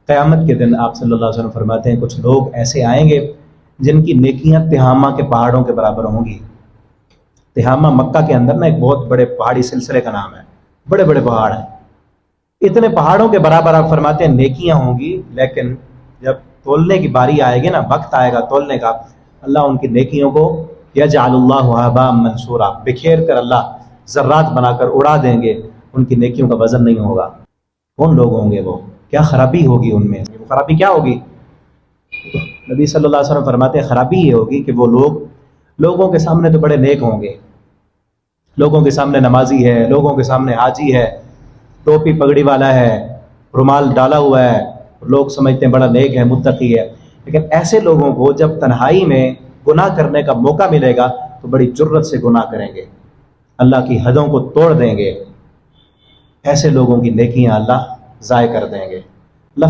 قیامت کے دن آپ صلی اللہ علیہ وسلم فرماتے ہیں کچھ لوگ ایسے آئیں گے جن کی نیکیاں تہامہ کے پہاڑوں کے برابر ہوں گی۔ تہامہ مکہ کے اندر نا ایک بہت بڑے پہاڑی سلسلے کا نام ہے، بڑے بڑے پہاڑ ہیں، اتنے پہاڑوں کے برابر آپ فرماتے ہیں نیکیاں ہوں گی، لیکن جب تولنے کی باری آئے گی نا، وقت آئے گا تولنے کا، اللہ ان کی نیکیوں کو یجعل اللہ ہباء منثورا، بکھیر کر اللہ ذرات بنا کر اڑا دیں گے، ان کی نیکیوں کا وزن نہیں ہوگا۔ کون لوگ ہوں گے وہ؟ کیا خرابی ہوگی ان میں؟ وہ خرابی کیا ہوگی؟ نبی صلی اللہ علیہ وسلم فرماتے ہیں خرابی یہ ہوگی کہ وہ لوگوں کے سامنے تو بڑے نیک ہوں گے، لوگوں کے سامنے نمازی ہے، لوگوں کے سامنے حاجی ہے، ٹوپی پگڑی والا ہے، رومال ڈالا ہوا ہے، لوگ سمجھتے ہیں بڑا نیک ہے، متقی ہے، لیکن ایسے لوگوں کو جب تنہائی میں گناہ کرنے کا موقع ملے گا تو بڑی جرت سے گناہ کریں گے، اللہ کی حدوں کو توڑ دیں گے، ایسے لوگوں کی نیکیاں اللہ ضائع کر دیں گے۔ اللہ